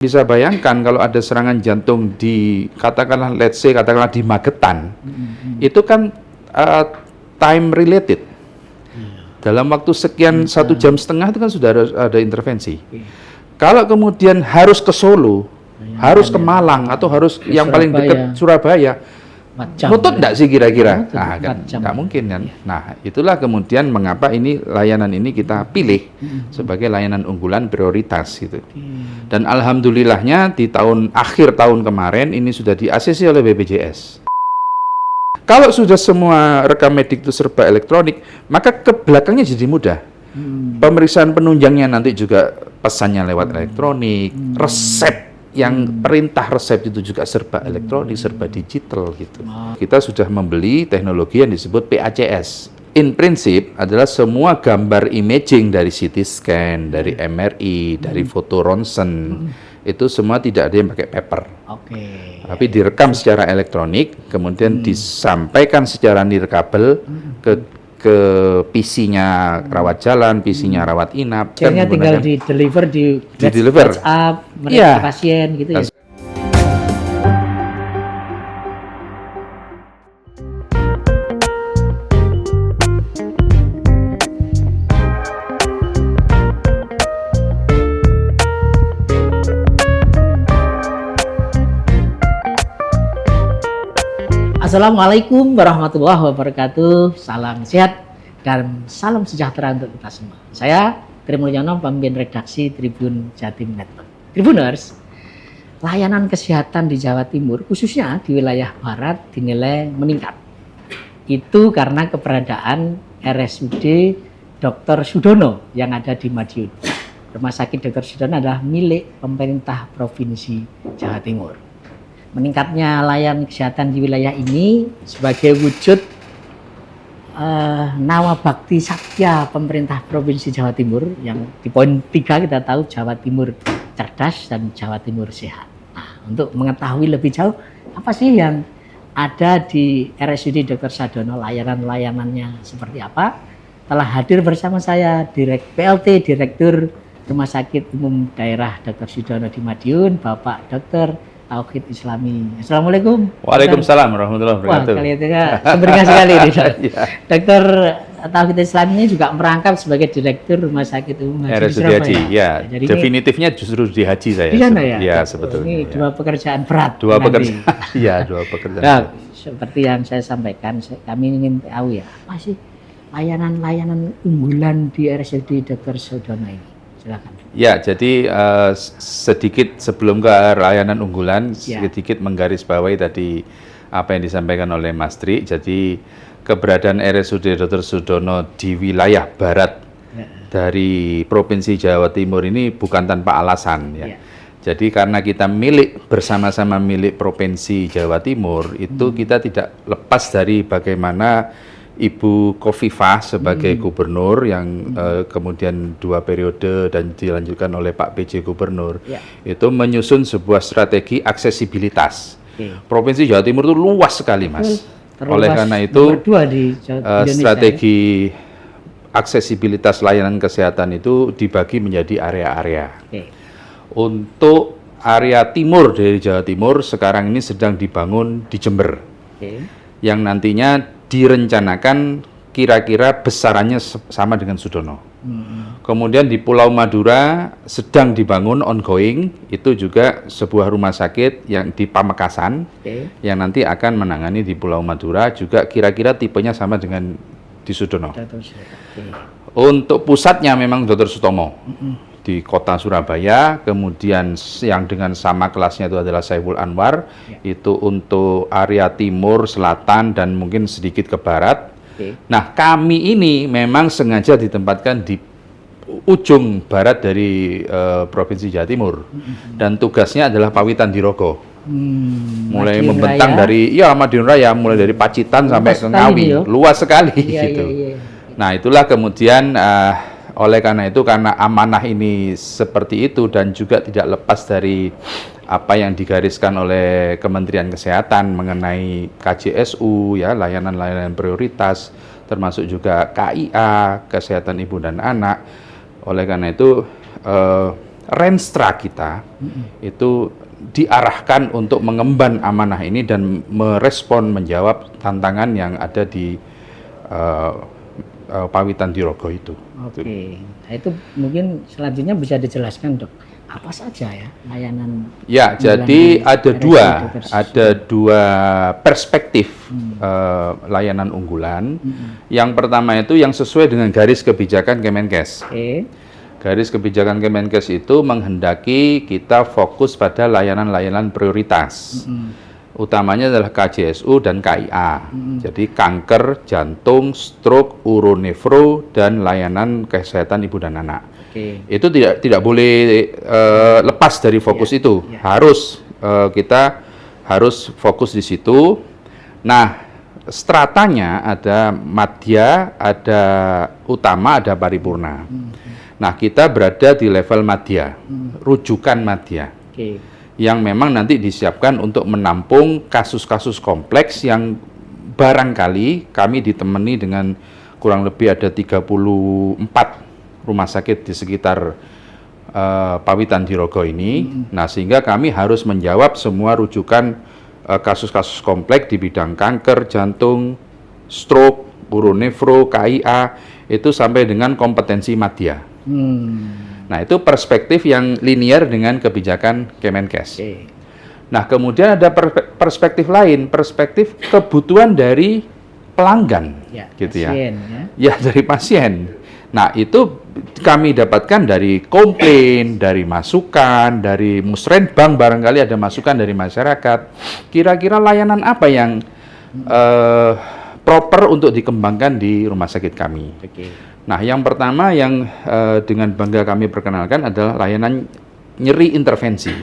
Bisa bayangkan kalau ada serangan jantung di katakanlah di Magetan, itu kan time related. Dalam waktu sekian 1,5 jam itu kan sudah ada intervensi. Kalau kemudian harus ke Solo, harus ke Malang atau harus yang paling dekat Surabaya, nutut enggak sih kira-kira? Nah, kan nggak mungkin kan. Nah, itulah kemudian mengapa ini layanan ini kita pilih sebagai layanan unggulan prioritas gitu. Dan alhamdulillahnya di akhir tahun kemarin ini sudah di-ACC oleh BPJS. Kalau sudah semua rekam medik itu serba elektronik, maka ke belakangnya jadi mudah. Pemeriksaan penunjangnya nanti juga pesannya lewat elektronik, resep yang perintah resep itu juga serba elektronik, serba digital gitu. Kita sudah membeli teknologi yang disebut PACS. In prinsip adalah semua gambar imaging dari CT scan, dari MRI, dari foto ronsen, itu semua tidak ada yang pakai paper. Tapi direkam secara elektronik, kemudian disampaikan secara nirkabel ke PC-nya rawat jalan, PC-nya rawat inap. Akhirnya tinggal di-deliver di WhatsApp, mereka pasien gitu ya. Assalamualaikum warahmatullahi wabarakatuh. Salam sehat dan salam sejahtera untuk kita semua. Saya Tri Mulyono, pemimpin redaksi Tribun Jatim Network. Tribuners, layanan kesehatan di Jawa Timur, khususnya di wilayah Barat, dinilai meningkat. Itu karena keberadaan RSUD Dr. Sudono yang ada di Madiun. Rumah sakit Dr. Sudono adalah milik pemerintah Provinsi Jawa Timur. Meningkatnya layanan kesehatan di wilayah ini sebagai wujud nawa bakti satya pemerintah Provinsi Jawa Timur, yang di poin 3 kita tahu Jawa Timur cerdas dan Jawa Timur sehat. Nah, untuk mengetahui lebih jauh apa sih yang ada di RSUD Dr. Sudono, layanan-layanannya seperti apa, telah hadir bersama saya PLT Direktur Rumah Sakit Umum Daerah Dr. Sudono di Madiun, Bapak Dr. Tauhid Islami. Assalamualaikum. Waalaikumsalam warahmatullahi wabarakatuh. Wah, kali itu ya sumbernya sekali ini. Dokter Tauhid Islami ini juga merangkap sebagai Direktur Rumah Sakit Umum RSUD Haji. Ya, jadi definitifnya justru di Haji saya. Di sana ya? Ya, sebetulnya. Ini dua pekerjaan berat. Dua pekerjaan. Iya, dua pekerjaan. Nah, seperti yang saya sampaikan, kami ingin tahu ya, apa sih layanan-layanan unggulan di RSUD Dr. Sudono ini? Silakan. Ya, jadi sedikit sebelum ke layanan unggulan, sedikit menggarisbawahi tadi apa yang disampaikan oleh Mas Tri. Jadi keberadaan RSUD Dr. Sudono di wilayah barat dari Provinsi Jawa Timur ini bukan tanpa alasan ya. Jadi karena kita bersama-sama milik Provinsi Jawa Timur, itu kita tidak lepas dari bagaimana Ibu Khofifah sebagai gubernur yang kemudian 2 periode dan dilanjutkan oleh Pak PJ Gubernur, itu menyusun sebuah strategi aksesibilitas. Provinsi Jawa Timur itu luas sekali, Mas. Oleh karena itu strategi aksesibilitas layanan kesehatan itu dibagi menjadi area-area. Untuk area timur dari Jawa Timur sekarang ini sedang dibangun di Jember, yang nantinya direncanakan kira-kira besarannya sama dengan Sudono. Kemudian di Pulau Madura sedang dibangun ongoing, itu juga sebuah rumah sakit yang di Pamekasan, yang nanti akan menangani di Pulau Madura, juga kira-kira tipenya sama dengan di Sudono. Untuk pusatnya memang Dr. Sutomo di kota Surabaya, kemudian yang dengan sama kelasnya itu adalah Saiful Anwar, itu untuk area timur, selatan, dan mungkin sedikit ke barat. Nah, kami ini memang sengaja ditempatkan di ujung barat dari Provinsi Jawa Timur, dan tugasnya adalah Pawitan Dirogo. Mulai Madiun membentang Raya. dari Madiun Raya, mulai dari Pacitan sampai ke Ngawi, luas sekali gitu. Nah, itulah kemudian oleh karena itu, karena amanah ini seperti itu dan juga tidak lepas dari apa yang digariskan oleh Kementerian Kesehatan mengenai KJSU, ya, layanan-layanan prioritas, termasuk juga KIA, Kesehatan Ibu dan Anak. Oleh karena itu Renstra kita itu diarahkan untuk mengemban amanah ini dan merespon menjawab tantangan yang ada di Pawitan Dirogo itu. Oke, nah itu mungkin selanjutnya bisa dijelaskan dok, apa saja ya layanan? Ya, unggulan jadi di ada RSUD dua perspektif layanan unggulan. Yang pertama itu yang sesuai dengan garis kebijakan Kemenkes. Oke. Garis kebijakan Kemenkes itu menghendaki kita fokus pada layanan-layanan prioritas. Utamanya adalah KJSU dan KIA. Jadi kanker, jantung, stroke, uronefro, dan layanan kesehatan ibu dan anak. Oke. Itu tidak boleh lepas dari fokus itu. Iya. Harus kita harus fokus di situ. Nah, stratanya ada madya, ada utama, ada paripurna. Nah, kita berada di level madya, rujukan madya. Oke. Yang memang nanti disiapkan untuk menampung kasus-kasus kompleks yang barangkali kami ditemani dengan kurang lebih ada 34 rumah sakit di sekitar Pawitan Dirogo ini. Nah, sehingga kami harus menjawab semua rujukan kasus-kasus kompleks di bidang kanker, jantung, stroke, uronefro, KIA, itu sampai dengan kompetensi madya. Nah, itu perspektif yang linear dengan kebijakan Kemenkes. Oke. Nah, kemudian ada perspektif lain, perspektif kebutuhan dari pelanggan, Ya, gitu pasien, ya. Ya, dari pasien. Nah, itu kami dapatkan dari komplain, dari masukan, dari musrenbang, barangkali ada masukan dari masyarakat. Kira-kira layanan apa yang proper untuk dikembangkan di rumah sakit kami. Oke. Nah, yang pertama yang dengan bangga kami perkenalkan adalah layanan nyeri intervensi.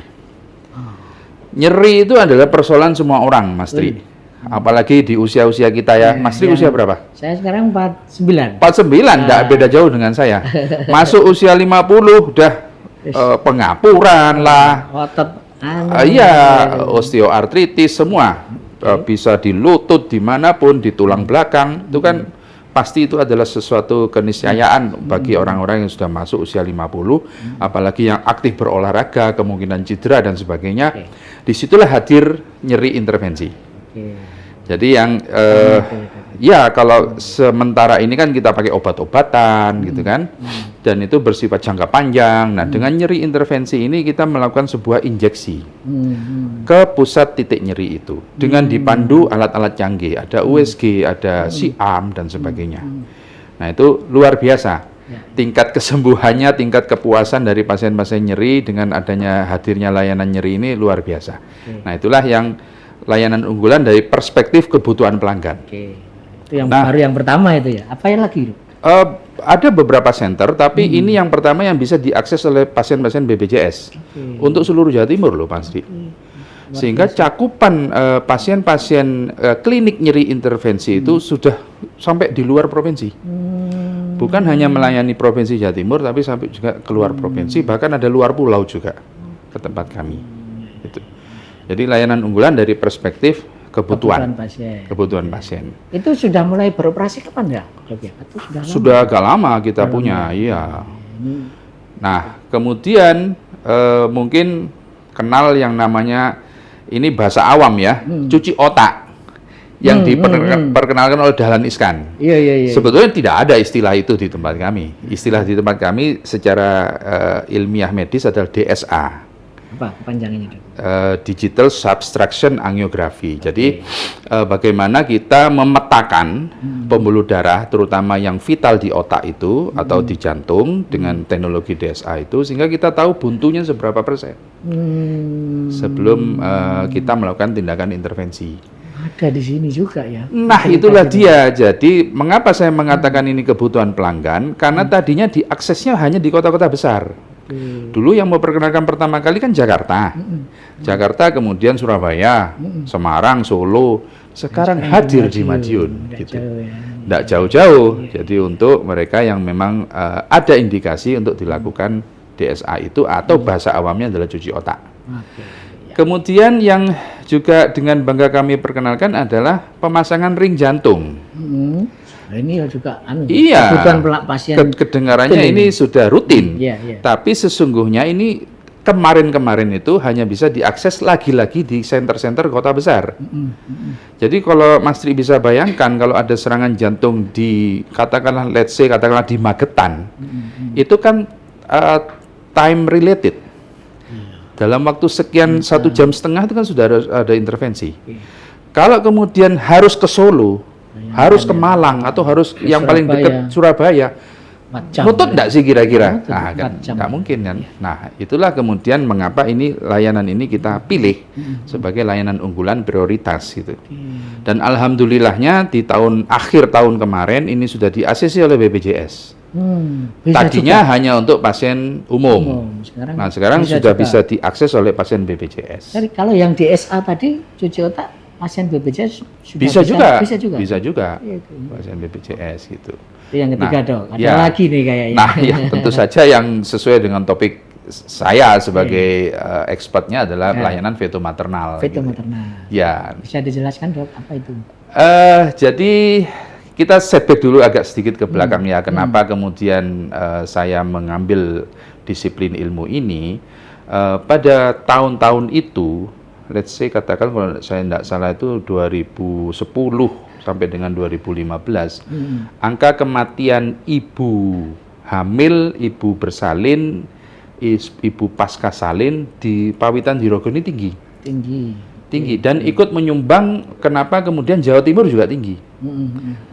Nyeri itu adalah persoalan semua orang, Mas Tri. Apalagi di usia-usia kita ya. Mas Tri usia berapa? Saya sekarang 49. 49, enggak beda jauh dengan saya. Masuk usia 50 udah pengapuran lah. Otot. Iya, osteoartritis semua. Bisa di lutut dimanapun, di tulang belakang. Itu kan pasti itu adalah sesuatu keniscayaan bagi orang-orang yang sudah masuk usia 50, apalagi yang aktif berolahraga, kemungkinan cedera dan sebagainya. Disitulah hadir nyeri intervensi. Jadi yang ya kalau sementara ini kan kita pakai obat-obatan gitu kan, dan itu bersifat jangka panjang. Nah, dengan nyeri intervensi ini kita melakukan sebuah injeksi ke pusat titik nyeri itu dengan dipandu alat-alat canggih, ada USG, ada siam dan sebagainya. Nah, itu luar biasa. Tingkat kesembuhannya, tingkat kepuasan dari pasien-pasien nyeri dengan adanya hadirnya layanan nyeri ini luar biasa. Nah, itulah yang layanan unggulan dari perspektif kebutuhan pelanggan. Oke. Itu yang baru yang pertama itu ya. Apa yang lagi? Ada beberapa center, tapi ini yang pertama yang bisa diakses oleh pasien-pasien BPJS untuk seluruh Jawa Timur loh, Pak Sri. Sehingga cakupan pasien-pasien klinik nyeri intervensi itu sudah sampai di luar provinsi. Bukan hanya melayani provinsi Jawa Timur, tapi sampai juga keluar provinsi, bahkan ada luar pulau juga ke tempat kami. Gitu. Jadi layanan unggulan dari perspektif kebutuhan pasien. Itu sudah mulai beroperasi kapan ya? Atau sudah agak lama kita punya, iya. Nah, kemudian mungkin kenal yang namanya, ini bahasa awam ya, cuci otak yang diperkenalkan oleh Dahlan Iskan. Iya. Sebetulnya tidak ada istilah itu di tempat kami. Istilah di tempat kami secara ilmiah medis adalah DSA. Apa panjangnya? Digital Subtraction Angiography. Jadi bagaimana kita memetakan pembuluh darah, terutama yang vital di otak itu atau di jantung dengan teknologi DSA itu, sehingga kita tahu buntunya seberapa persen sebelum kita melakukan tindakan intervensi. Ada di sini juga ya. Nah, itulah dia. Jadi mengapa saya mengatakan ini kebutuhan pelanggan? Karena tadinya diaksesnya hanya di kota-kota besar. Dulu yang memperkenalkan pertama kali kan Jakarta. Jakarta, kemudian Surabaya, Semarang, Solo. Sekarang hadir di Madiun. Gitu. Tidak jauh-jauh. Jadi untuk mereka yang memang ada indikasi untuk dilakukan DSA itu, atau bahasa awamnya adalah cuci otak. Kemudian yang juga dengan bangga kami perkenalkan adalah pemasangan ring jantung. Nah, ini juga Iya, kebutuhan pasien. kedengarannya Betul ini sudah rutin. Iya, iya. Tapi sesungguhnya ini kemarin-kemarin itu hanya bisa diakses lagi-lagi di center-center kota besar. Jadi kalau Mas Tri bisa bayangkan kalau ada serangan jantung di katakanlah di Magetan, itu kan time related. Dalam waktu sekian 1,5 jam itu kan sudah ada intervensi. Kalau kemudian harus ke Solo, harus ke Malang atau harus yang paling dekat Surabaya, nutut enggak sih kira-kira? Nah, kan nggak mungkin kan. Nah, itulah kemudian mengapa ini layanan ini kita pilih sebagai layanan unggulan prioritas gitu. Dan alhamdulillahnya di akhir tahun kemarin ini sudah di-ACC oleh BPJS. Tadinya hanya untuk pasien umum. Sekarang sudah bisa diakses oleh pasien BPJS. Jadi kalau yang di SA tadi cuci otak pasien BPJS sudah bisa juga. Iya, Pasien BPJS gitu. Itu yang ketiga dok. Ada ya, lagi nih kayaknya. Nah, ya, tentu saja yang sesuai dengan topik saya sebagai expertnya adalah pelayanan feto maternal. Feto maternal. Ya. Bisa dijelaskan dok apa itu? Jadi kita setback dulu agak sedikit ke belakang ya. Kenapa kemudian saya mengambil disiplin ilmu ini? Pada tahun-tahun itu, let's say katakan kalau saya tidak salah itu 2010 sampai dengan 2015, angka kematian ibu hamil, ibu bersalin, ibu pasca salin di Pawitan Dirogo ini tinggi dan ikut menyumbang kenapa kemudian Jawa Timur juga tinggi.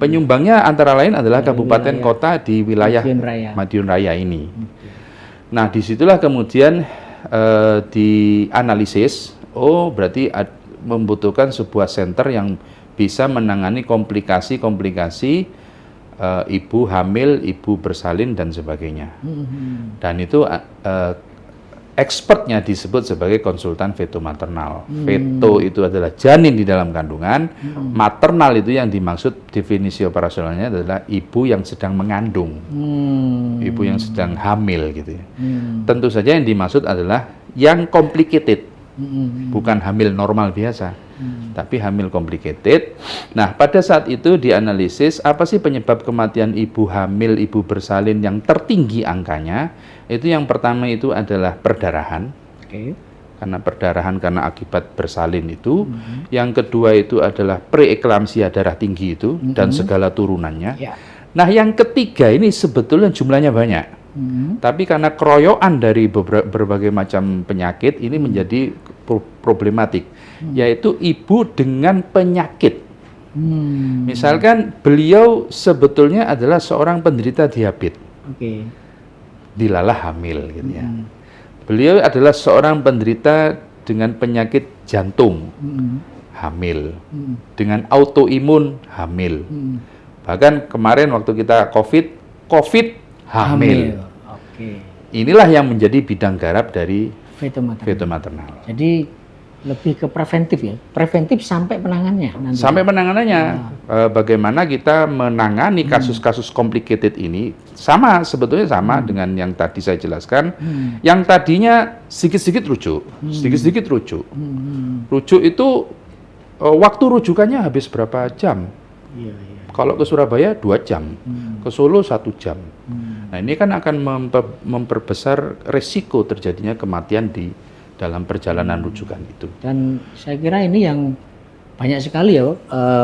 Penyumbangnya antara lain adalah kabupaten kota di wilayah Madiun Raya ini. Nah, disitulah kemudian dianalisis, berarti membutuhkan sebuah center yang bisa menangani komplikasi-komplikasi ibu hamil, ibu bersalin dan sebagainya. Dan itu expertnya disebut sebagai konsultan feto maternal. Feto itu adalah janin di dalam kandungan, maternal itu yang dimaksud definisi operasionalnya adalah ibu yang sedang mengandung, ibu yang sedang hamil gitu ya. Tentu saja yang dimaksud adalah yang complicated, bukan hamil normal biasa, tapi hamil complicated. Nah, pada saat itu dianalisis apa sih penyebab kematian ibu hamil, ibu bersalin yang tertinggi angkanya. Itu yang pertama itu adalah perdarahan, karena perdarahan karena akibat bersalin itu. Yang kedua itu adalah preeklamsia, darah tinggi itu dan segala turunannya. Nah, yang ketiga ini sebetulnya jumlahnya banyak, tapi karena keroyokan dari berbagai macam penyakit ini menjadi problematik, yaitu ibu dengan penyakit. Misalkan beliau sebetulnya adalah seorang penderita diabetes. Dilalah hamil gitu ya. Beliau adalah seorang penderita dengan penyakit jantung, hamil, dengan autoimun, hamil. Bahkan kemarin waktu kita COVID hamil. Inilah yang menjadi bidang garap dari feto maternal. Jadi lebih ke preventif ya, preventif sampai penanganannya nanti. Sampai penanganannya, bagaimana kita menangani kasus-kasus complicated ini sebetulnya sama dengan yang tadi saya jelaskan. Yang tadinya sedikit-sedikit rujuk, rujuk itu waktu rujukannya habis berapa jam? Kalau ke Surabaya 2 jam, ke Solo 1 jam. Nah, ini kan akan memperbesar resiko terjadinya kematian di dalam perjalanan rujukan itu. Dan saya kira ini yang banyak sekali ya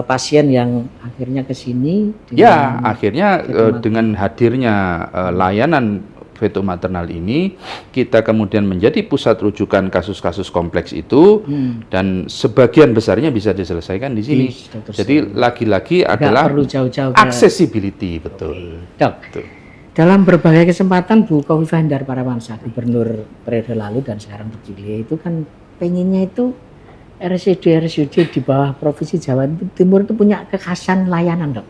pasien yang akhirnya ke sini. Akhirnya dengan hadirnya layanan feto maternal ini, kita kemudian menjadi pusat rujukan kasus-kasus kompleks itu, dan sebagian besarnya bisa diselesaikan di sini. Jadi lagi-lagi adalah perlu jauh-jauh accessibility, betul. Dok. Betul. Dalam berbagai kesempatan Bu Khofifah Indar Parawansa, gubernur periode lalu dan sekarang terpilih, itu kan pengennya itu RSUD di bawah Provinsi Jawa Timur itu punya kekhasan layanan, dok.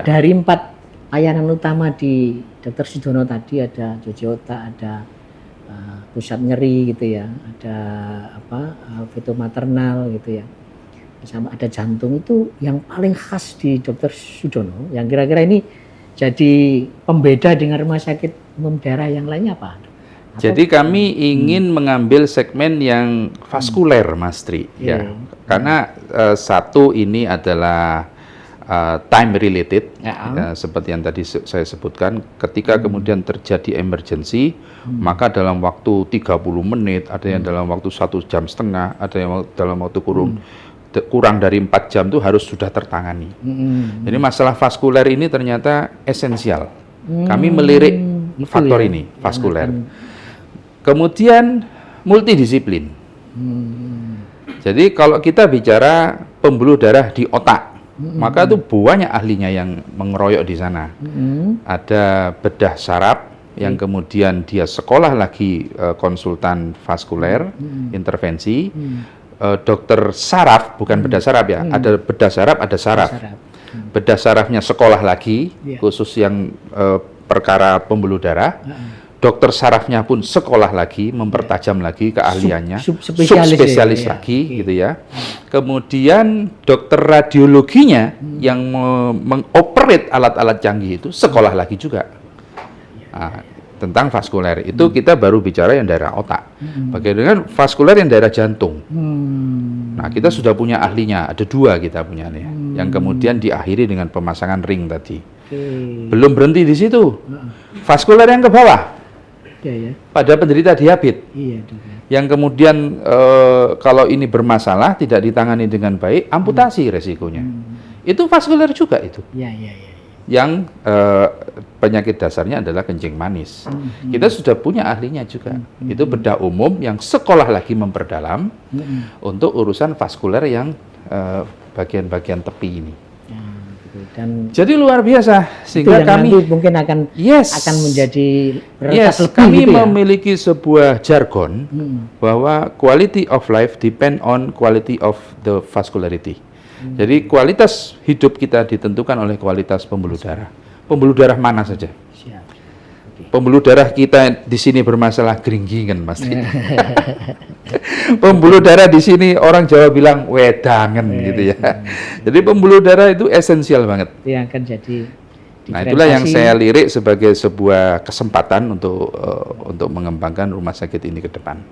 Dari 4 layanan utama di Dr. Sudono tadi, ada cuci otak, ada pusat nyeri gitu ya, ada feto maternal gitu ya, sama ada jantung. Itu yang paling khas di Dr. Sudono, yang kira-kira ini jadi pembeda dengan rumah sakit umum daerah yang lainnya apa? Jadi kami ingin mengambil segmen yang vaskuler, Mas Tri, ya. Karena satu ini adalah time related, Ya. seperti yang tadi saya sebutkan, ketika kemudian terjadi emergency, maka dalam waktu 30 menit, ada yang dalam waktu 1,5 jam, ada yang dalam waktu kurang dari 4 jam itu harus sudah tertangani. Jadi masalah vaskuler ini ternyata esensial. Kami melirik faktor ini, vaskuler. Kemudian multidisiplin. Jadi kalau kita bicara pembuluh darah di otak, maka itu banyak ahlinya yang mengeroyok di sana. Ada bedah saraf yang kemudian dia sekolah lagi konsultan vaskuler, intervensi. Dokter saraf, bukan bedah saraf ya, ada bedah saraf, ada saraf. Bedah sarafnya sekolah lagi, khusus yang perkara pembuluh darah. Dokter sarafnya pun sekolah lagi, mempertajam lagi keahliannya, subspesialis lagi, gitu ya. Kemudian dokter radiologinya yang mengoperate alat-alat canggih itu sekolah lagi juga. Nah, tentang vaskuler itu kita baru bicara yang daerah otak. Bagaimana vaskuler yang daerah jantung? Nah, kita sudah punya ahlinya, ada 2 kita punya nih, yang kemudian diakhiri dengan pemasangan ring tadi. Belum berhenti di situ. Vaskuler yang ke bawah. Pada penderita diabetes, yang kemudian kalau ini bermasalah, tidak ditangani dengan baik, amputasi resikonya. Itu vaskuler juga itu. Yang penyakit dasarnya adalah kencing manis. Kita sudah punya ahlinya juga. Itu bedah umum yang sekolah lagi memperdalam untuk urusan vaskuler yang bagian-bagian tepi ini. Dan jadi luar biasa, sehingga kami nanti mungkin akan menjadi prioritas lebih kami gitu ya? memiliki sebuah jargon bahwa quality of life depend on quality of the vascularity. Jadi kualitas hidup kita ditentukan oleh kualitas pembuluh darah. Pembuluh darah mana saja? Pembuluh darah kita di sini bermasalah geringgingan pasti. Pembuluh darah di sini orang Jawa bilang wedangen gitu ya. Jadi pembuluh darah itu esensial banget. Yang akan jadi Nah, itulah yang saya lirik sebagai sebuah kesempatan untuk mengembangkan rumah sakit ini ke depan.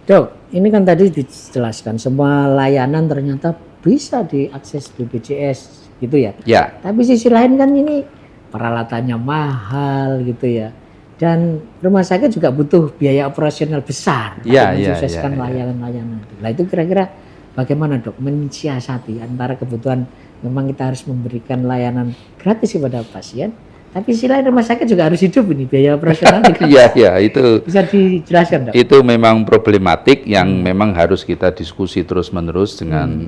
Dok, ini kan tadi dijelaskan semua layanan ternyata bisa diakses BPJS gitu ya. Ya. Tapi sisi lain kan ini peralatannya mahal gitu ya. Dan rumah sakit juga butuh biaya operasional besar untuk mensukseskan layanan-layanan. Nah itu kira-kira bagaimana dok mensiasati antara kebutuhan memang kita harus memberikan layanan gratis kepada pasien, tapi sisi lain rumah sakit juga harus hidup ini biaya operasional. Iya, itu bisa dijelaskan dok? Itu memang problematik yang memang harus kita diskusi terus-menerus dengan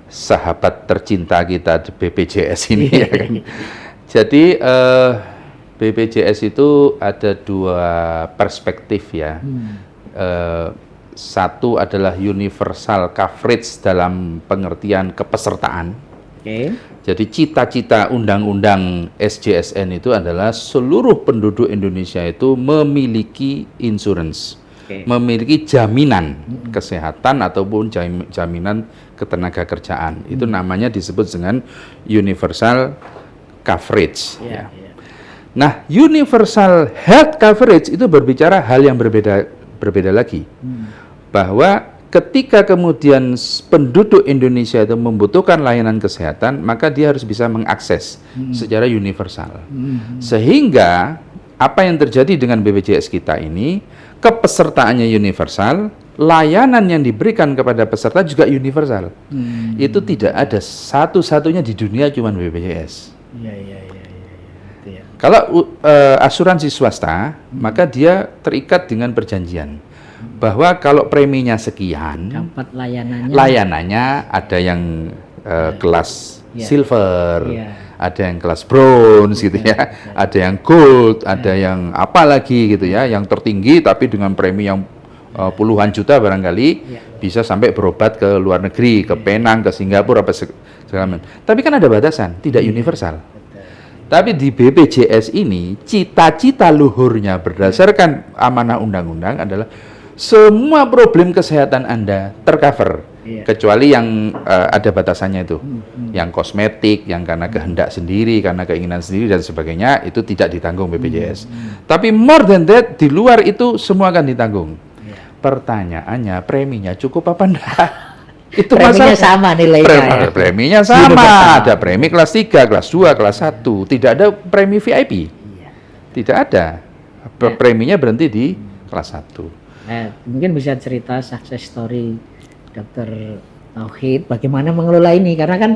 sahabat tercinta kita BPJS ini ya kan. Jadi BPJS itu ada 2 perspektif ya. Satu adalah universal coverage dalam pengertian kepesertaan. Jadi cita-cita undang-undang SJSN itu adalah seluruh penduduk Indonesia itu memiliki insurance, memiliki jaminan kesehatan ataupun jaminan ketenaga kerjaan. Itu namanya disebut dengan universal coverage. Nah, universal health coverage itu berbicara hal yang berbeda lagi. Bahwa ketika kemudian penduduk Indonesia itu membutuhkan layanan kesehatan, maka dia harus bisa mengakses secara universal. Sehingga apa yang terjadi dengan BPJS kita ini, kepesertaannya universal, layanan yang diberikan kepada peserta juga universal. Itu tidak ada satu-satunya di dunia cuma BPJS. Kalau asuransi swasta, maka dia terikat dengan perjanjian bahwa kalau preminya sekian, dapat layanannya ada yang kelas silver, ada yang kelas bronze gitu ya, ada yang gold, ada yang apa lagi gitu ya, yang tertinggi tapi dengan premi yang puluhan juta barangkali, bisa sampai berobat ke luar negeri, ke Penang, ke Singapura, apa segala macam. Tapi kan ada batasan, tidak universal. Tapi di BPJS ini, cita-cita luhurnya berdasarkan amanah undang-undang adalah semua problem kesehatan Anda tercover, kecuali yang ada batasannya itu, yang kosmetik, yang karena kehendak sendiri, karena keinginan sendiri dan sebagainya, itu tidak ditanggung BPJS. Tapi more than that, di luar itu semua akan ditanggung. Pertanyaannya, preminya cukup apa enggak? Itu Preminya masalah. sama nilainya ya. Preminya Universal. sama. Ada premi kelas 3, kelas 2, kelas 1. Tidak ada premi VIP. Iya. Tidak ada. Ya. Preminya berhenti di kelas 1. Nah, mungkin bisa cerita success story Dr. Tauhid bagaimana mengelola ini, karena kan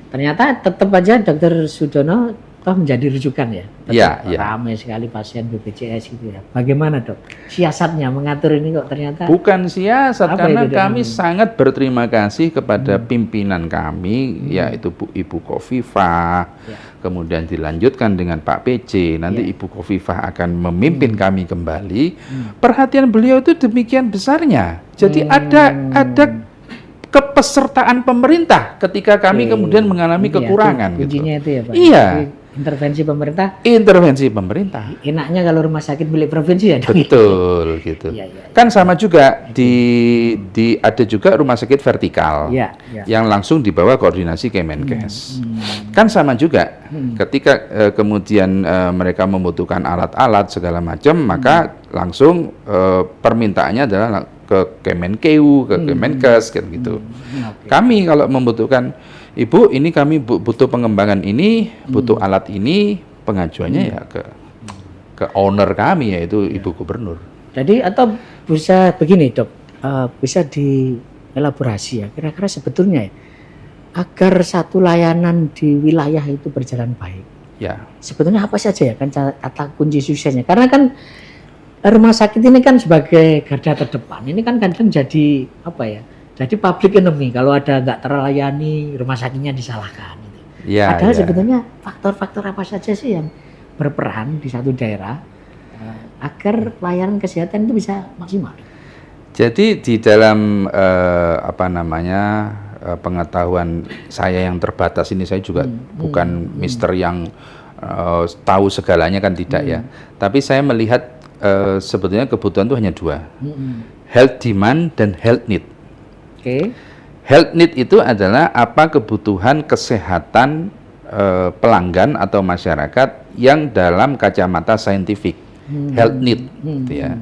ternyata tetap aja Dr. Sudono toh menjadi rujukan ya. Iya, Tetap iya. ramai sekali pasien BPJS gitu ya. Bagaimana Dok siasatnya mengatur ini kok ternyata Bukan siasat, Apa karena itu kami dengan- sangat berterima kasih kepada pimpinan kami, yaitu Ibu Khofifah, Ya. kemudian dilanjutkan dengan Pak PC, nanti Ya. Ibu Khofifah akan memimpin kami kembali. Perhatian beliau itu demikian besarnya. Jadi ada kepesertaan pemerintah ketika kami Oke. kemudian mengalami Ini ya, kekurangan itu kuncinya gitu. itu ya Pak. Iya. Jadi intervensi pemerintah Intervensi pemerintah. enaknya kalau rumah sakit milik provinsi ya Dok. Betul gitu. Iya, iya. Kan sama juga di ada juga rumah sakit vertikal. Iya, iya. Yang langsung di bawah koordinasi Kemenkes. Kan sama juga. Ketika kemudian mereka membutuhkan alat-alat segala macam, maka langsung permintaannya adalah ke Kemenkeu, ke Kemenkes gitu. Oke. Kami kalau membutuhkan, Ibu, ini kami butuh pengembangan ini, butuh alat ini, pengajuannya ya ke owner kami, yaitu Ibu Gubernur. Jadi atau bisa begini Dok, bisa dielaborasi ya, kira-kira sebetulnya ya, agar satu layanan di wilayah itu berjalan baik, Ya, sebetulnya apa saja ya kan kata kunci suksesnya? Karena kan rumah sakit ini kan sebagai garda terdepan, ini kan kadang jadi apa ya, jadi public enemy kalau ada nggak terlayani rumah sakitnya disalahkan gitu. ya, Padahal ya. sebetulnya faktor-faktor apa saja sih yang berperan di satu daerah agar pelayanan kesehatan itu bisa maksimal. Jadi di dalam pengetahuan saya yang terbatas ini, saya juga bukan mister yang tahu segalanya, kan tidak ya. Tapi saya melihat sebetulnya kebutuhan itu hanya dua, health demand dan health need. Oke. Health need itu adalah apa kebutuhan kesehatan pelanggan atau masyarakat yang dalam kacamata saintifik. Health need, gitu ya.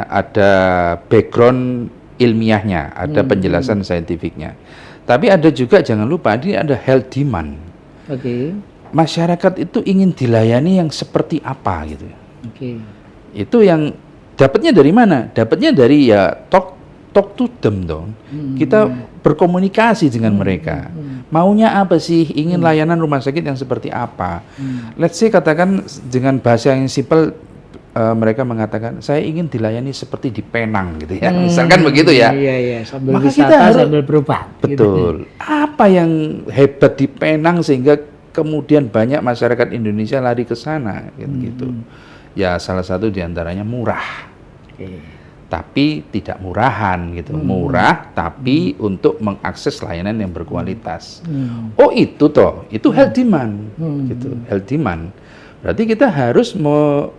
Ada background ilmiahnya, ada penjelasan saintifiknya. Tapi ada juga, jangan lupa, ini ada health demand. Oke. Masyarakat itu ingin dilayani yang seperti apa gitu. Oke. Itu yang dapatnya dari mana? Dapatnya dari ya talk to them dong. Kita berkomunikasi dengan mereka. Maunya apa sih? Ingin layanan rumah sakit yang seperti apa? Let's say katakan dengan bahasa yang simpel, mereka mengatakan saya ingin dilayani seperti di Penang gitu ya. Misalkan begitu ya. Iya, iya, sambil Maka wisata kita harus- sambil berobat. gitu. Betul. Apa yang hebat di Penang sehingga kemudian banyak masyarakat Indonesia lari ke sana gitu. Ya salah satu diantaranya murah. Oke. Tapi tidak murahan gitu, murah tapi untuk mengakses layanan yang berkualitas. Oh itu toh, itu health demand, gitu, health demand. Berarti kita harus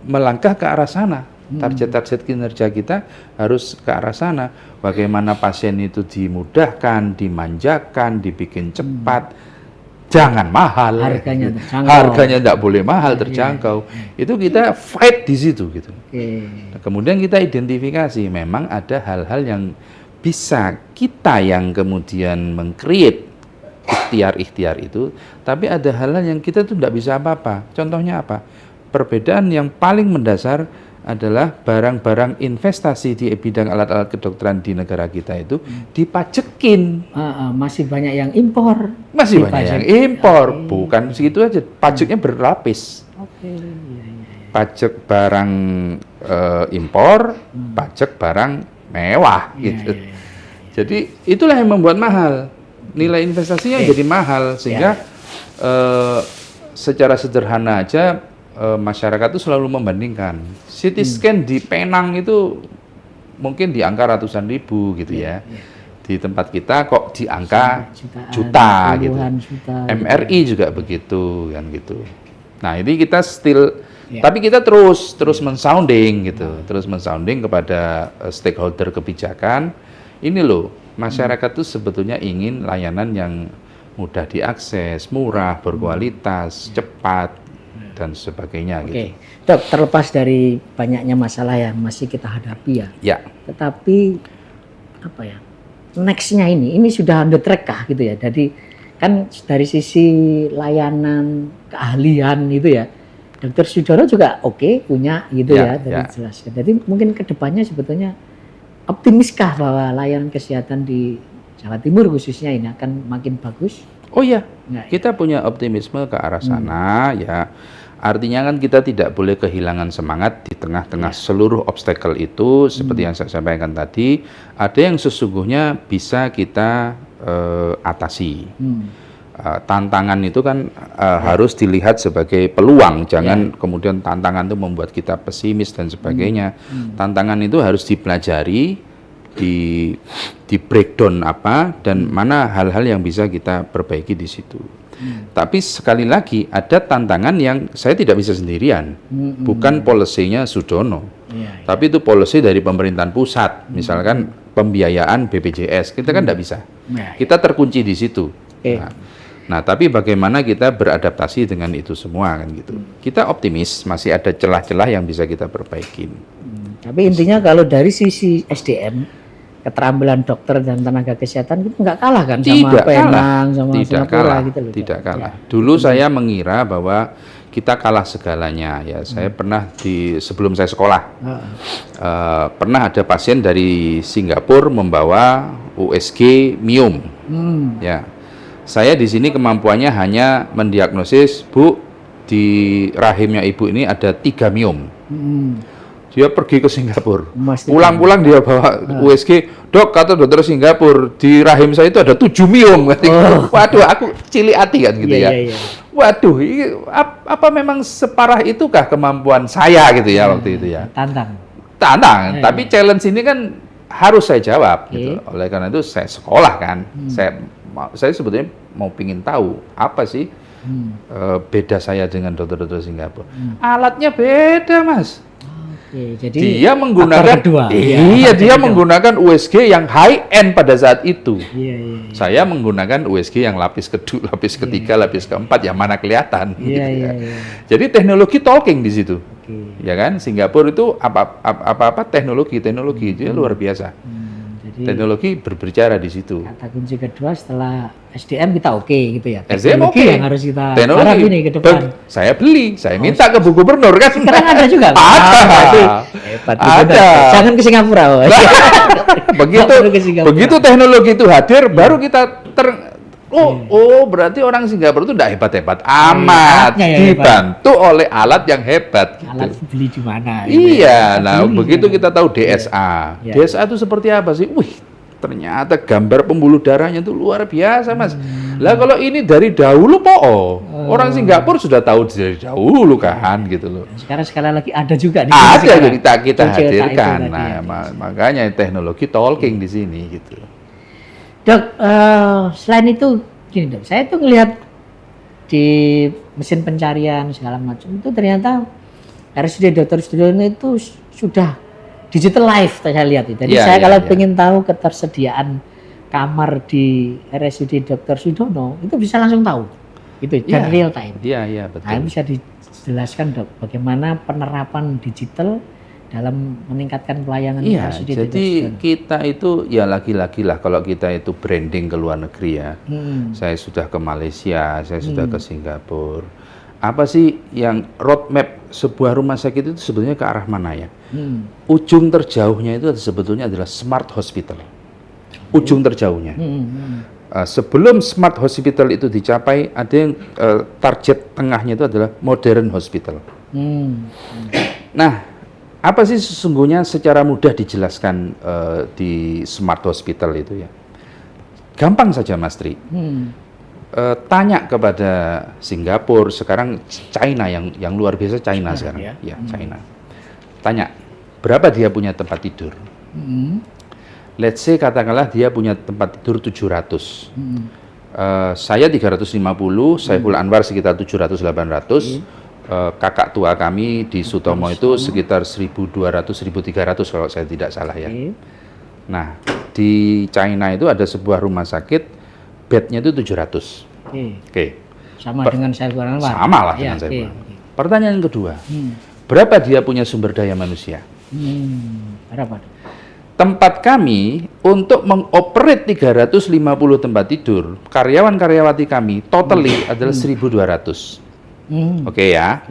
melangkah ke arah sana. Target-target kinerja kita harus ke arah sana. Bagaimana pasien itu dimudahkan, dimanjakan, dibikin cepat. Jangan mahal, Harganya terjangkau. harganya tidak boleh mahal, terjangkau. Itu kita fight di situ gitu. Oke. Nah, kemudian kita identifikasi memang ada hal-hal yang bisa kita yang kemudian meng-create ikhtiar-ikhtiar itu, tapi ada hal-hal yang kita tuh tidak bisa apa-apa. Contohnya apa? Perbedaan yang paling mendasar adalah barang-barang investasi di bidang alat-alat kedokteran di negara kita itu dipajekin. Masih banyak yang impor. Masih banyak Dipajak. yang impor, bukan segitu aja. Pajaknya berlapis. Oke. Iya, iya. Pajak barang impor, pajak barang mewah Iya, gitu. iya, iya. Jadi itulah yang membuat mahal. Nilai investasinya jadi mahal sehingga secara sederhana aja masyarakat itu selalu membandingkan. CT scan di Penang itu mungkin di angka ratusan ribu gitu ya. Di tempat kita kok di angka Jutaan, juta gitu. puluhan juta. MRI juga begitu kan gitu. Nah, ini kita still tapi kita terus mensounding gitu, terus mensounding kepada stakeholder kebijakan. Ini loh, masyarakat tuh sebetulnya ingin layanan yang mudah diakses, murah, berkualitas, cepat dan sebagainya Oke, gitu. Dok, terlepas dari banyaknya masalah yang masih kita hadapi ya, Ya, tetapi apa ya, next-nya ini sudah on the track kah gitu ya. Jadi kan dari sisi layanan keahlian gitu ya, Dokter Sudono juga oke punya gitu ya, dari jelaskan. Jadi mungkin kedepannya sebetulnya optimiskah bahwa layanan kesehatan di Jawa Timur khususnya ini akan makin bagus? Oh iya, Nggak, kita punya optimisme ke arah sana ya. Artinya kan kita tidak boleh kehilangan semangat di tengah-tengah seluruh obstacle itu. Seperti yang saya sampaikan tadi, ada yang sesungguhnya bisa kita atasi. Tantangan itu kan harus dilihat sebagai peluang, jangan kemudian tantangan itu membuat kita pesimis dan sebagainya. Tantangan itu harus dipelajari, di breakdown apa dan mana hal-hal yang bisa kita perbaiki di situ. Tapi sekali lagi ada tantangan yang saya tidak bisa sendirian, bukan polisinya Sudono, tapi itu polisi dari pemerintahan pusat, misalkan pembiayaan BPJS, kita kan tidak bisa, kita terkunci di situ. Nah, tapi bagaimana kita beradaptasi dengan itu semua kan gitu. Kita optimis masih ada celah-celah yang bisa kita perbaikin. Tapi intinya kalau dari sisi SDM, keterampilan dokter dan tenaga kesehatan itu nggak kalah kan sama Penang, sama Singapura gitu loh. Tidak kalah. Dulu saya mengira bahwa kita kalah segalanya ya. Saya pernah sebelum saya sekolah, pernah ada pasien dari Singapura membawa USG miom. Ya, saya di sini kemampuannya hanya mendiagnosis, Bu, di rahimnya ibu ini ada 3 miom. Dia pergi ke Singapura, pulang-pulang dia bawa USG, dok, kata dokter Singapura, di rahim saya itu ada 7 miom. Waduh, aku cilik hati kan gitu ya. Waduh, apa memang separah itukah kemampuan saya gitu ya waktu itu ya. Tantang, tapi challenge ini kan harus saya jawab gitu. Oleh karena itu saya sekolah kan, saya sebetulnya mau pingin tahu apa sih beda saya dengan dokter-dokter Singapura. Alatnya beda, Mas. Jadi dia menggunakan dia menggunakan USG yang high end pada saat itu. Saya menggunakan USG yang lapis kedua, lapis ketiga, lapis keempat, yang mana kelihatan. Jadi teknologi talking di situ, ya kan? Singapura itu apa teknologi dia luar biasa. Teknologi berbicara di situ. Kata kunci kedua setelah SDM kita gitu ya. SDM yang harus kita teknologi ini ke depan. Saya beli, saya minta ke Bu Gubernur kan. Sekarang ada juga. Ada. Jangan ke Singapura. Begitu teknologi itu hadir, baru kita berarti orang Singapura itu tidak hebat-hebat amat, dibantu oleh alat yang hebat. Alat beli di mana? Iya, nah begitu kita tahu DSA. DSA itu seperti apa sih? Wih, ternyata gambar pembuluh darahnya itu luar biasa, Mas. Lah kalau ini dari dahulu orang Singapura sudah tahu dari dahulu kan, gitu loh. Sekarang sekali lagi ada juga. Ada kita hadirkan. Nah, makanya teknologi talking di sini gitu. Dok, selain itu gini dok, saya tuh ngelihat di mesin pencarian segala macam itu ternyata RSUD Dr. Sudono itu sudah digital life saya lihat itu. Jadi saya kalau pengen tahu ketersediaan kamar di RSUD Dr. Sudono itu bisa langsung tahu, itu dan real time. Iya betul. Nah, bisa dijelaskan dok, bagaimana penerapan digital dalam meningkatkan pelayanan RSUD. Jadi kita itu ya lagi-lagi lah kalau kita itu branding ke luar negeri ya. Saya sudah ke Malaysia, saya sudah ke Singapura. Apa sih yang roadmap sebuah rumah sakit itu sebetulnya ke arah mana ya? Ujung terjauhnya itu sebetulnya adalah smart hospital. Ujung terjauhnya. Sebelum smart hospital itu dicapai, ada yang target tengahnya itu adalah modern hospital. Nah, apa sih sesungguhnya secara mudah dijelaskan di smart hospital itu ya? Gampang saja, Mas Tri. Tanya kepada Singapura, sekarang China yang luar biasa China sekarang. Ya, China. Tanya, berapa dia punya tempat tidur? Let's say katakanlah dia punya tempat tidur 700. Saya 350, Saiful Anwar sekitar 700-800. Kakak tua kami di Sutomo itu sekitar 1.200-1.300 kalau saya tidak salah ya. Nah, di China itu ada sebuah rumah sakit, bednya itu 700. Sama dengan Saiful Anwar? Sama lah dengan Saiful Anwar. Pertanyaan kedua, berapa dia punya sumber daya manusia? Berapa? Tempat kami untuk mengoperate 350 tempat tidur, karyawan-karyawati kami totally adalah 1.200. Oke ya.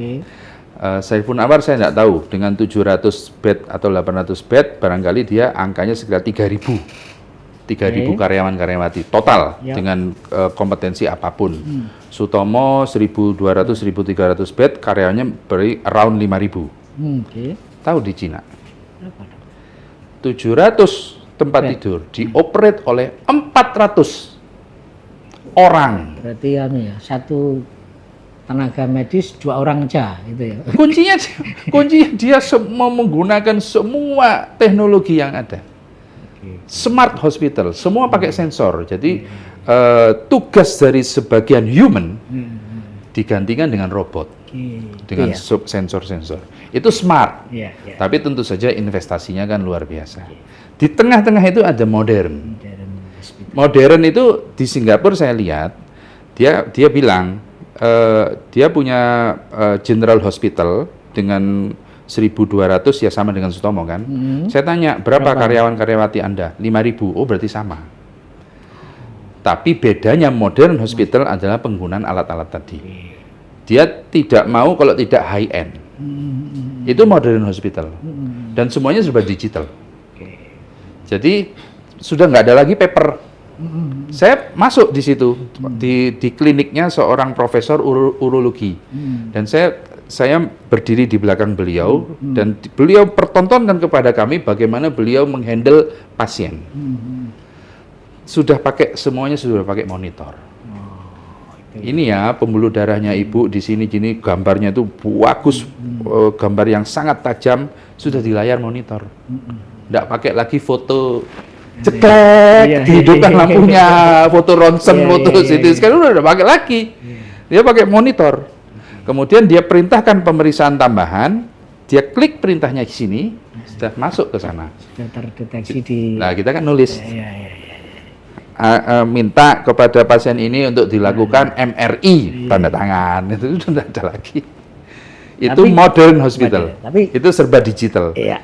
Saiful Anwar saya tidak tahu, dengan 700 bed atau 800 bed, barangkali dia angkanya sekitar 3.000 karyawan-karyawati total dengan kompetensi apapun. Sutomo 1.200-1.300 bed, karyawannya beri around 5.000. Tahu di Cina? 700 tempat tidur dioperate oleh 400 orang. Berarti satu tenaga medis 2 orang aja gitu ya. Kuncinya dia mau menggunakan semua teknologi yang ada. Smart hospital, semua pakai sensor. Jadi tugas dari sebagian human digantikan dengan robot. Dengan sensor-sensor. Itu smart. Tapi tentu saja investasinya kan luar biasa. Di tengah-tengah itu ada modern. Modern itu di Singapura saya lihat, dia bilang dia punya General Hospital dengan 1.200 ya sama dengan Sutomo kan. Saya tanya, berapa karyawan-karyawati Anda? 5.000. Oh, berarti sama. Tapi bedanya modern hospital adalah penggunaan alat-alat tadi. Dia tidak mau kalau tidak high end. Itu modern hospital. Dan semuanya serba digital. Jadi sudah nggak ada lagi paper. Saya masuk di situ di kliniknya seorang profesor urologi. Dan saya berdiri di belakang beliau dan beliau pertontonkan kepada kami bagaimana beliau menghandle pasien. Semuanya sudah pakai monitor. Ini ya pembuluh darahnya ibu di sini gini, gambarnya itu bagus, gambar yang sangat tajam, sudah di layar monitor. Nggak pakai lagi foto ceklek, dihidupkan lampunya, foto ronsen, foto CT scan, udah pakai lagi. Dia pakai monitor. Kemudian dia perintahkan pemeriksaan tambahan, dia klik perintahnya di sini, sudah masuk ke sana. Sudah terdeteksi di. Nah, kita kan nulis. Minta kepada pasien ini untuk dilakukan MRI, tanda tangan, itu sudah ada lagi. Itu modern hospital. Tapi itu serba digital. Iya,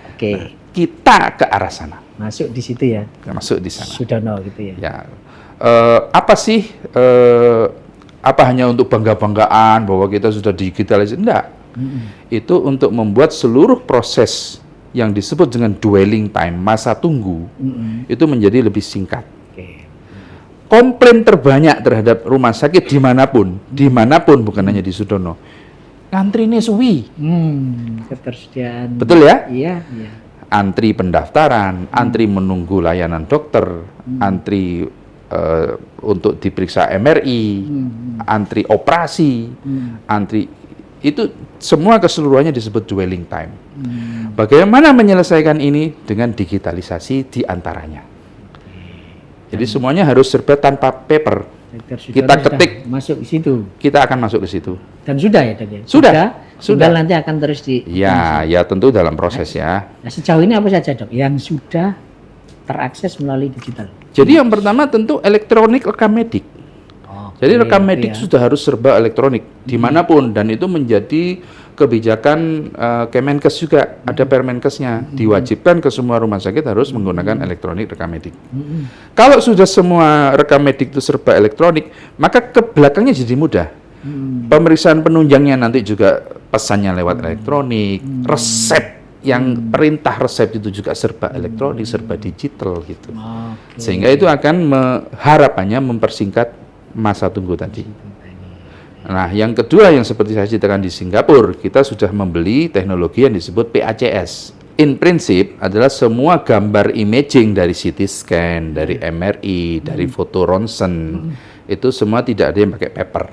Kita ke arah sana. Masuk di situ ya. Masuk di sana. Sudah gitu ya. Ya. Apa sih? Apa hanya untuk bangga-banggaan bahwa kita sudah digitalisasi? Enggak. Itu untuk membuat seluruh proses yang disebut dengan dwelling time, masa tunggu, itu menjadi lebih singkat. Komplain terbanyak terhadap rumah sakit dimanapun bukan hanya di Sudono, antrinya suwi. Ketersediaan. Betul ya? Iya. Antri pendaftaran, antri menunggu layanan dokter, antri untuk diperiksa MRI, antri operasi, antri itu semua keseluruhannya disebut dwelling time. Bagaimana menyelesaikan ini dengan digitalisasi diantaranya? Jadi semuanya harus serba tanpa paper. Kita ketik masuk ke situ. Kita akan masuk ke situ. Dan sudah ya, Dok ya? Sudah. Nanti akan terus Ya tentu dalam proses ya. Nah, sejauh ini apa saja, Dok, yang sudah terakses melalui digital? Jadi yang pertama tentu elektronik rekam medik. Jadi rekam medik sudah harus serba elektronik dimanapun, dan itu menjadi kebijakan Kemenkes juga, ada Permenkesnya, diwajibkan ke semua rumah sakit harus menggunakan elektronik rekam medik. Kalau sudah semua rekam medik itu serba elektronik, maka ke belakangnya jadi mudah. Pemeriksaan penunjangnya nanti juga pesannya lewat elektronik, resep yang perintah resep itu juga serba elektronik, serba digital gitu. Sehingga itu akan harapannya mempersingkat masa tunggu tadi. Nah, yang kedua yang seperti saya ceritakan di Singapura, kita sudah membeli teknologi yang disebut PACS. In prinsip adalah semua gambar imaging dari CT scan, dari MRI, dari foto ronsen, itu semua tidak ada yang pakai paper.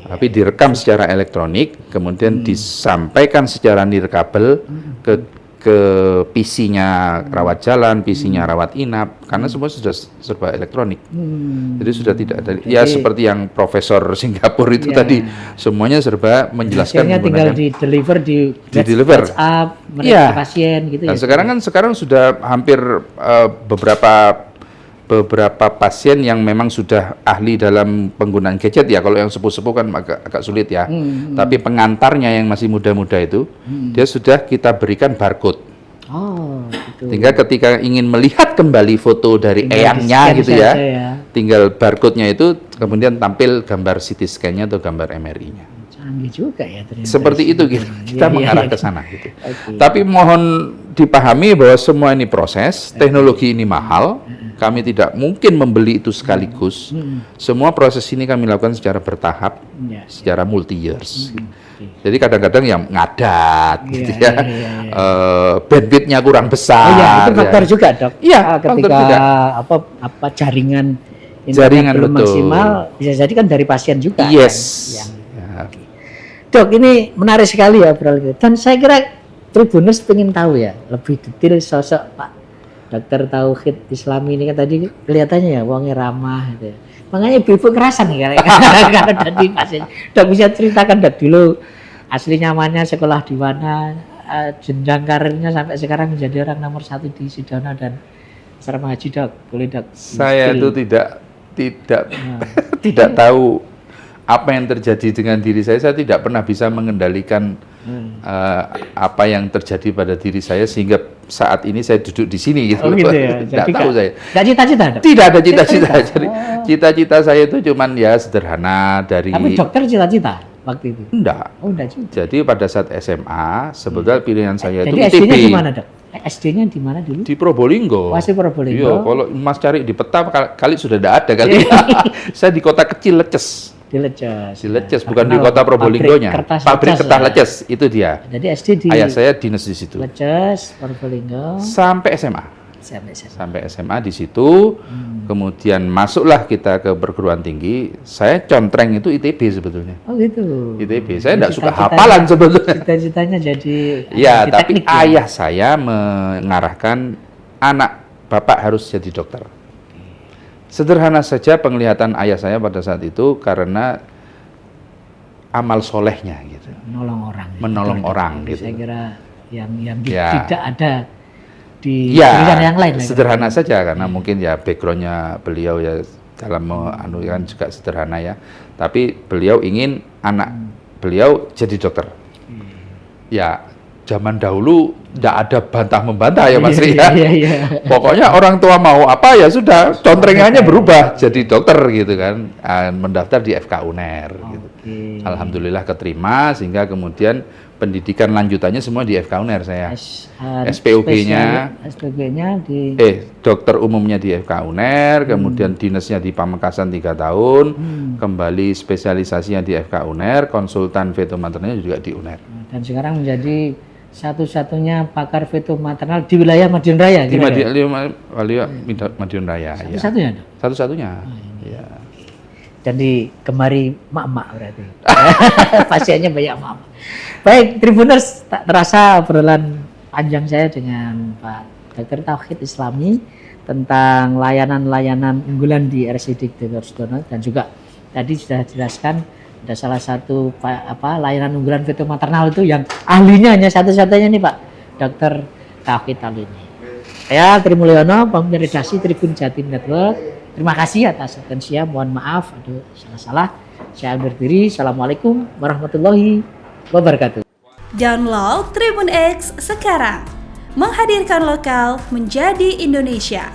Tapi direkam secara elektronik, kemudian disampaikan secara nirkabel ke PC-nya rawat jalan, PC-nya rawat inap, karena semua sudah serba elektronik. Jadi sudah tidak ada, ya seperti yang Profesor Singapura itu tadi, semuanya serba menjelaskan menggunakan. Tinggal di-deliver di WhatsApp, pasien gitu. Dan sekarang sudah hampir beberapa pasien yang memang sudah ahli dalam penggunaan gadget ya. Kalau yang sepuh-sepuh kan agak sulit ya. Tapi pengantarnya yang masih muda-muda itu, dia sudah kita berikan barcode. Oh, gitu. Sehingga ketika ingin melihat kembali foto dari Tinggal eyangnya di-scan gitu saja ya, ya. tinggal barcode-nya itu kemudian tampil gambar CT scan-nya atau gambar MRI-nya. Canggih juga ya ternyata. Seperti itu kita Iya, mengarah iya. ke sana gitu. Oke. Tapi mohon dipahami bahwa semua ini proses, teknologi ini mahal, kami tidak mungkin membeli itu sekaligus. Semua proses ini kami lakukan secara bertahap, Ya. secara multi years. Oke. Jadi kadang-kadang yang ngadat Iya, gitu ya, iya, iya. bandwidth-nya kurang besar. Oh iya, itu faktor ya. juga, Dok. Iya, Ketika faktor juga. apa jaringan internet Jaringan, belum betul. maksimal, bisa jadi kan dari pasien juga. Yes. Yang Ya. Dok, ini menarik sekali ya, Bro. Dan saya kira Tribuners ingin tahu ya lebih detail sosok Pak Dokter Tauhid Islami ini, kan tadi kelihatannya ya wongnya ramah gitu ya. Makanya ibu kerasan nih kalau tadi pasien. Dok, bisa ceritakan Dok dulu asli nyamannya sekolah di mana, jenjang karirnya sampai sekarang menjadi orang nomor 1 di Sidona dan Asrama Haji, Dok. Boleh, Dok? Saya itu tidak tahu apa yang terjadi dengan diri saya tidak pernah bisa mengendalikan apa yang terjadi pada diri saya sehingga saat ini saya duduk di sini gitu. Oh gitu ya. Tidak Jadi tahu saya. Nggak cita-cita, Dok? Tidak ada cita-cita. Jadi cita-cita saya itu cuman ya sederhana dari. Tapi dokter cita-cita waktu itu? Enggak. Oh, enggak juga. Jadi pada saat SMA sebetulnya pilihan saya itu Jadi ITB. SD-nya di mana, Dok? SD-nya di mana dulu? Di Probolinggo. Masih Probolinggo. Iya, kalau Mas cari di peta kali sudah tidak ada kali. Saya di kota kecil Leces. Di Leces. Di Leces, bukan di kota Probolinggonya. Pabrik kertas Leces, itu dia. Jadi SD di Ayah saya dinas di situ. Leces, Probolinggo, Sampai SMA. sampai SMA. Sampai SMA di situ. Kemudian masuklah kita ke perguruan tinggi. Saya contreng itu ITB sebetulnya. Oh gitu. ITB. Saya tidak suka Cita-citanya- hafalan sebetulnya. Cita-citanya jadi Ya, di tapi teknik ya? ayah saya mengarahkan anak bapak harus jadi dokter. Sederhana saja penglihatan ayah saya pada saat itu karena amal solehnya gitu. menolong orang. Menolong Betul, orang, Dok. gitu. Saya kira yang Ya. tidak ada di Ya, jurusan yang lain. sederhana saja karena mungkin ya backgroundnya beliau ya dalam kan juga sederhana ya. Tapi beliau ingin anak beliau jadi dokter. Ya, zaman dahulu tidak ada bantah membantah ya Mas Ria. Iya. Pokoknya orang tua mau apa ya sudah, contrengannya berubah jadi dokter gitu kan. Mendaftar di FK UNER gitu. Oke. Alhamdulillah keterima sehingga kemudian pendidikan lanjutannya semua di FK UNER saya. SPOG-nya SPOG-nya di dokter umumnya di FK UNER, kemudian dinasnya di Pamekasan 3 tahun, kembali spesialisasinya di FK UNER, konsultan feto maternalnya juga di UNER. dan sekarang menjadi satu-satunya pakar feto maternal di wilayah Madiun Raya. Di kira-kira? Madiun Raya, ya. Satu-satunya, Dok? Satu-satunya. Ya. Dan digemari mak-mak berarti. Pasiennya banyak mak-mak. Baik, Tribuners, tak terasa obrolan panjang saya dengan Pak Dr. Tauhid Islami tentang layanan-layanan unggulan di RSUD Dr. Sudono, dan juga tadi sudah dijelaskan ada salah satu layanan unggulan feto maternal itu yang ahlinya hanya satu-satunya nih Pak Dr. Tauhid ini. Saya Tri Mulyono, pemimpin redaksi Tribun Jatim Network. Terima kasih atas atensinya. Mohon maaf ada salah-salah. Saya undur diri. Assalamualaikum warahmatullahi wabarakatuh. Download Tribun X sekarang. Menghadirkan lokal menjadi Indonesia.